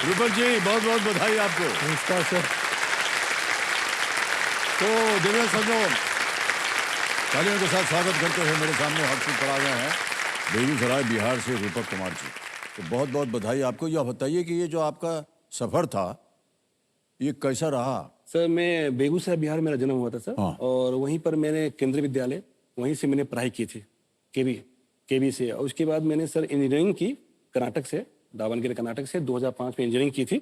रूपक जी बहुत बहुत बधाई आपको। नमस्कार सर। तो दिव्य संजो तालियों के साथ स्वागत करते हैं। मेरे सामने हर्षित पड़ा गए हैं बेगूसराय बिहार से रूपक कुमार जी। तो बहुत बहुत बधाई आपको। यह बताइए कि ये जो आपका सफर था ये कैसा रहा? सर मैं बेगूसराय बिहार मेरा जन्म हुआ था सर। हाँ। और वहीं पर मैंने केंद्रीय विद्यालय वहीं से मैंने पढ़ाई की थी केवी से। और उसके बाद मैंने सर इंजीनियरिंग की कर्नाटक से, दावनगिरी कर्नाटक से 2005 में इंजीनियरिंग की थी।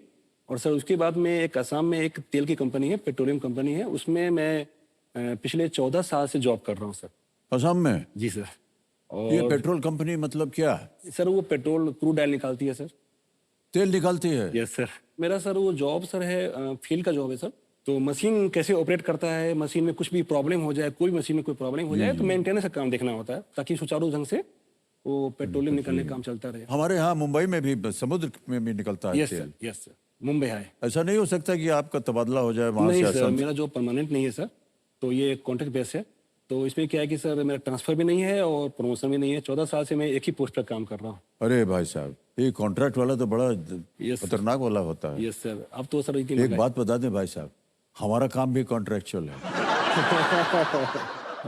और सर उसके बाद मैं एक असम में एक तेल की कंपनी है, पेट्रोलियम कंपनी है, उसमें मैं पिछले 14 साल से जॉब कर रहा हूँ सर। असम में? जी सर। ये और पेट्रोल कंपनी मतलब क्या है? सर वो पेट्रोल क्रूड ऑयल निकालती है सर। तेल निकालती है? Yes sir. मेरा सर वो जॉब सर है, फील्ड का जॉब है सर। तो मशीन कैसे ऑपरेट करता है, मशीन में कुछ भी प्रॉब्लम हो जाए, कोई मशीन में कोई प्रॉब्लम हो जाए तो मेंटेनेंस का काम देखना होता है ताकि सुचारू ढंग से वो पेट्रोलियम निकलने का काम चलता रहे। हमारे यहाँ मुंबई में भी समुद्र में भी निकलता है यस तेल। सर, यस सर, मुंबई है। ऐसा नहीं हो सकता कि आपका तबादला हो जाए वहां नहीं से सर, असम? मेरा जॉब परमानेंट नहीं है सर। तो ये कॉन्ट्रैक्ट बेस है। तो इसमें क्या है कि सर मेरा ट्रांसफर भी नहीं है और प्रमोशन भी नहीं है। 14 साल से मैं एक ही पोस्ट पर काम कर रहा हूँ। अरे भाई साहब, ये कॉन्ट्रैक्ट वाला तो बड़ा Yes, sir. खतरनाक वाला होता है। Yes sir. अब तो सर एक बात बता दें भाई साहब, हमारा काम भी कॉन्ट्रैक्चुअल है।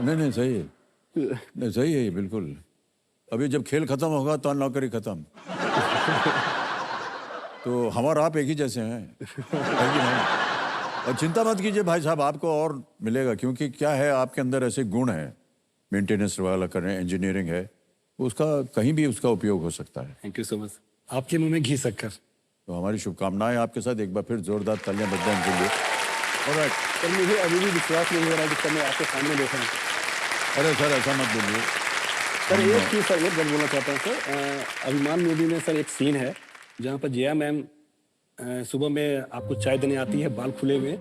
नहीं सही है, नहीं सही है ये बिल्कुल। अभी जब खेल खत्म होगा तो नौकरी खत्म। तो हमारा आप एक ही जैसे हैं, है कि नहीं? और चिंता मत कीजिए भाई साहब, आपको और मिलेगा, क्योंकि क्या है आपके अंदर ऐसे गुण हैं, मेंटेनेंस वाला कर रहे हैं, इंजीनियरिंग है, उसका कहीं भी उसका उपयोग हो सकता है। Thank you so much. आपके मुंह में घी शक्कर। तो हमारी शुभकामनाएं आपके साथ। एक बार फिर जोरदार तालियां बज जाएं इनके लिए। ऑलराइट। सर मुझे अभी भी विश्वास नहीं हो रहा है कि सर मैं आपके सामने देखा हूँ। अरे सर ऐसा मत बोलिए। सर एक चीज़ सर ये जब बोलना चाहता हूँ सर, अभिमान मूवी में सर एक सीन है जहाँ पर जया मैम सुबह में आपको चाय देने आती है बाल खुले हुए।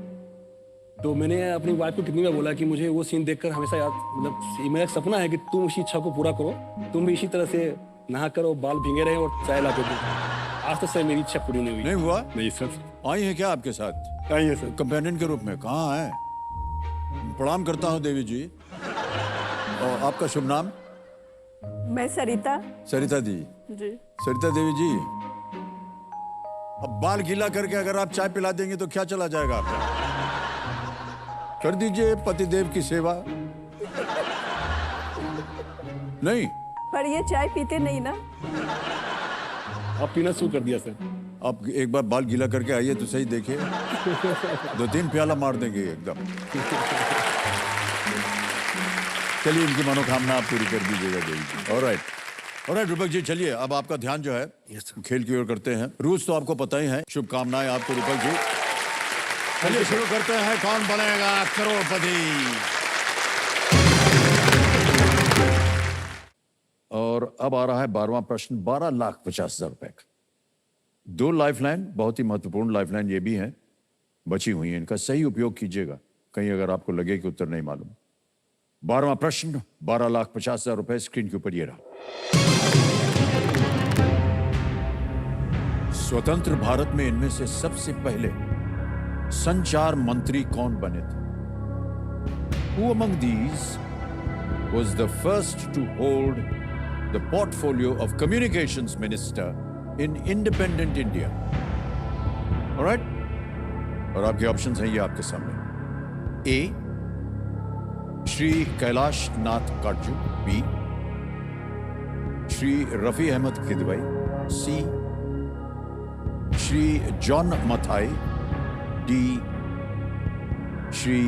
तो मैंने अपनी वाइफ को कितनी बार बोला कि मुझे वो सीन देखकर हमेशा याद, मतलब मेरा एक सपना है कि तुम उसी इच्छा को पूरा करो, तुम भी इसी तरह से नहा करो, बाल भींगे रहे और चाय ला के दो। आज तक सर मेरी इच्छा पूरी नहीं हुई। नहीं हुआ? नहीं सर। आई है क्या आपके साथ? आई है सर। कंपेनियन के रूप में? कहाँ है? प्रणाम करता हूँ देवी जी। और आपका शुभ नाम? मैं सरिता। सरिता दी जी। सरिता देवी जी, अब बाल गीला करके अगर आप चाय पिला देंगे तो क्या चला जाएगा आपका? कर दीजिए पतिदेव की सेवा। नहीं, पर ये चाय पीते नहीं ना। आप पीना शुरू कर दिया सर। आप एक बार बाल गीला करके आइए तो सही, देखिए 2-3 प्याला मार देंगे एकदम। चलिए इनकी मनोकामना आप पूरी कर दीजिएगा देवी जी। ऑलराइट रूपक जी, चलिए अब आपका ध्यान जो है खेल की ओर करते हैं। रूल्स तो आपको पता ही है। शुभकामनाएं आपको रूपक जी। चलिए शुरू करते हैं। कौन बनेगा करोड़पति? और अब आ रहा है 12वां प्रश्न, 12,50,000 रुपए का। 2 लाइफलाइन, बहुत ही महत्वपूर्ण लाइफलाइन ये भी हैं, बची हुई हैं। इनका सही उपयोग कीजिएगा कहीं अगर आपको लगे कि उत्तर नहीं मालूम। 12वां प्रश्न, 12,50,000 रुपए स्क्रीन के ऊपर ये रहा। स्वतंत्र भारत में इनमें से सबसे पहले संचार मंत्री कौन बने थे? Who among these was the first to hold the portfolio of communications minister in independent India? All right? और आपके ऑप्शंस हैं ये आपके सामने। ए, श्री कैलाश नाथ काटजू। बी, श्री रफी अहमद किदवई। सी, श्री जॉन मथाई। डी, श्री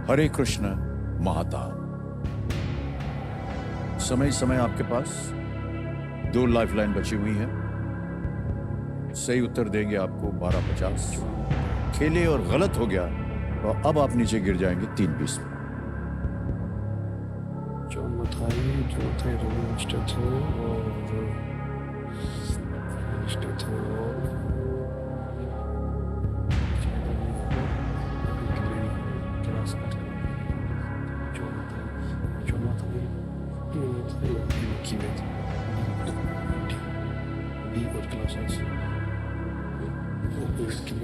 हरे कृष्ण महाताब। समय आपके पास 2 लाइफलाइन बची हुई हैं। सही उत्तर देंगे आपको 12,50। खेले और गलत हो गया तो अब आप नीचे गिर जाएंगे 3,20 में। जो थे मिनिस्टर थे और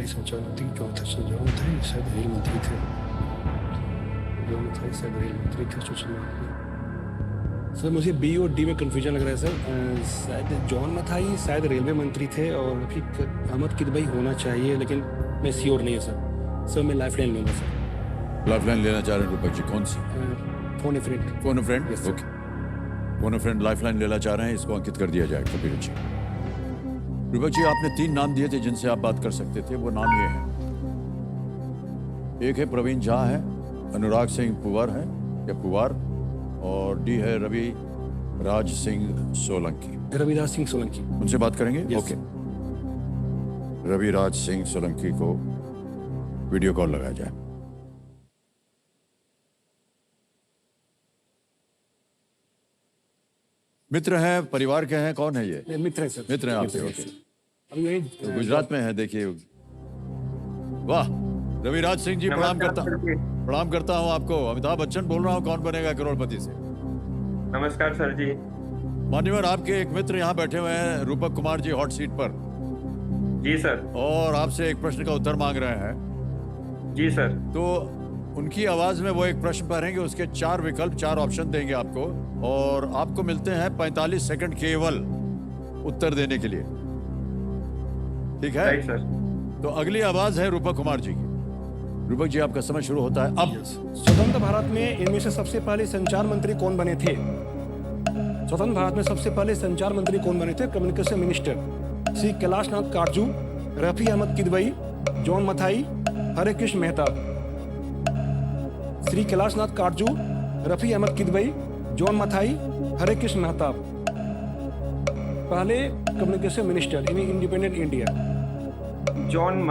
संचार मंत्री शायद रेल मंत्री थे। जो शायद रेल मंत्री थे, सूचना सर मुझे बी और डी में कंफ्यूजन लग रहा है सर। शायद जॉन मथाई शायद रेलवे मंत्री थे और फिर अहमद किदवई होना चाहिए, लेकिन मैं श्योर नहीं हूँ सर। सर मैं लाइफलाइन लूँगा सर। लाइफलाइन लेना चाह रहे हैं रूपक जी, कौन सी? Phone a friend. Phone a friend? Yes, sir. Okay, phone a friend lifeline लेना चाह रहे हैं, इसको अंकित कर दिया जाए कपिल जी। रूपक जी, आपने 3 नाम दिए थे जिनसे आप बात कर सकते थे, वो नाम ये हैं। एक है प्रवीण झा है, अनुराग सिंह पुवर है या पुवार, और डी है रवि राज सिंह सोलंकी। रविराज सिंह सोलंकी। उनसे बात करेंगे? Yes. ओके, रवि राज सिंह सोलंकी को वीडियो कॉल लगाया जाए। मित्र हैं, परिवार के हैं, कौन है ये? मित्र हैं सर। मित्र हैं आपके, ओके। अभी यही तो गुजरात में है, देखिए। वाह, रविराज सिंह जी, प्रणाम करता हूँ आपको। अमिताभ बच्चन बोल रहा हूँ, कौन बनेगा करोड़पति से। नमस्कार सर जी। मान्यवर, आपके एक मित्र यहाँ बैठे हुए हैं, रूपक कुमार जी, हॉट सीट पर, जी सर। और आपसे एक प्रश्न का उत्तर मांग रहे हैं। जी सर। तो उनकी आवाज में वो एक प्रश्न पढ़ेंगे, उसके 4 विकल्प, 4 ऑप्शन देंगे आपको, और आपको मिलते हैं 45 सेकंड केवल उत्तर देने के लिए। ठीक है? Right sir. तो अगली आवाज है रूपक कुमार जी की। रूपक जी, आपका समय शुरू होता है अब। स्वतंत्र भारत में इनमें से सबसे पहले संचार मंत्री कौन बने थे? स्वतंत्र भारत में सबसे पहले संचार मंत्री कौन बने थे? Communication minister Shri Kailashnath Katju, Rafi Ahmed Kidwai, John Mathai, Hare Krishna Mehta. श्री कैलाशनाथ काटजू, रफी अहमद किदवई, जॉन मथाई, हरे कृष्ण मेहता। पहले communication minister in independent India. John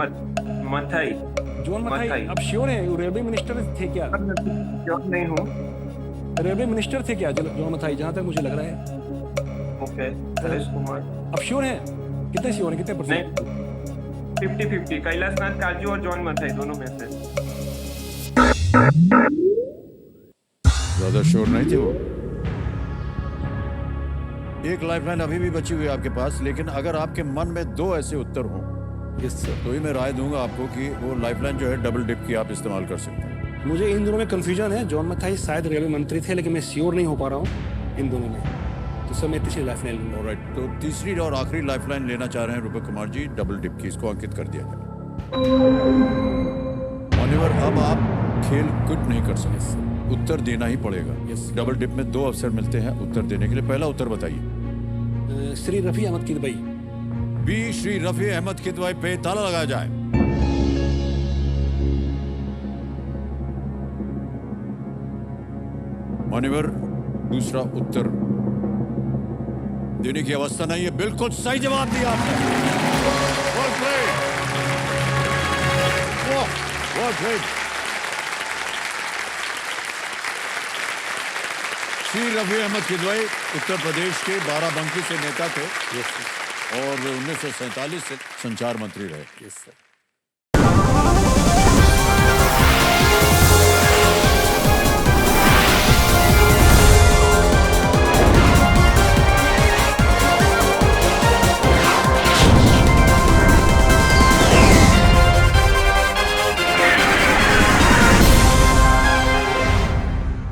Mathai. John Mathai, अब श्योर है? रेलवे मिनिस्टर थे क्या? जॉन नहीं हूँ। रेलवे मिनिस्टर थे क्या जॉन मथाई, जहां तक मुझे लग रहा है। ओके, हरीश कुमार। अब श्योर है? कितने श्योर है, कितने परसेंट? नहीं, 50-50, कैलाशनाथ काजू और जॉन मथाई दोनों में से। ज्यादा श्योर नहीं थे वो। एक लाइफलाइन अभी भी बची हुई है आपके पास, लेकिन अगर आपके मन में 2 ऐसे उत्तर हों, यस सर, तो ही मैं राय दूंगा आपको कि वो लाइफलाइन जो है डबल डिप की आप इस्तेमाल कर सकते हैं। मुझे इन दोनों में कंफ्यूजन है। जॉन मथाई शायद रेलवे मंत्री थे, लेकिन मैं श्योर नहीं हो पा रहा हूँ इन दोनों में। तो सर मैं तीसरी लाइफलाइन लूंगा। ऑलराइट, तो तीसरी और आखिरी लाइफलाइन लेना चाह रहे हैं रूपक कुमार जी, डबल डिप की, इसको अंकित कर दिया जाए। मान्यवर, अब आप खेल क्विट नहीं कर सकते, उत्तर देना ही पड़ेगा। Yes. डबल डिप में 2 अवसर मिलते हैं उत्तर देने के लिए। पहला उत्तर बताइए। श्री रफी अहमद किदवई। बी, श्री रफी अहमद किदवई पे ताला लगाया जाए। मान्यवर, दूसरा उत्तर देने की अवस्था नहीं है। बिल्कुल सही जवाब दिया आपने। Well played. Well played. Shri Rafi Ahmed Kidwai Uttar Pradesh के बाराबंकी से नेता थे, और 1947 से संचार मंत्री रहे। Yes sir.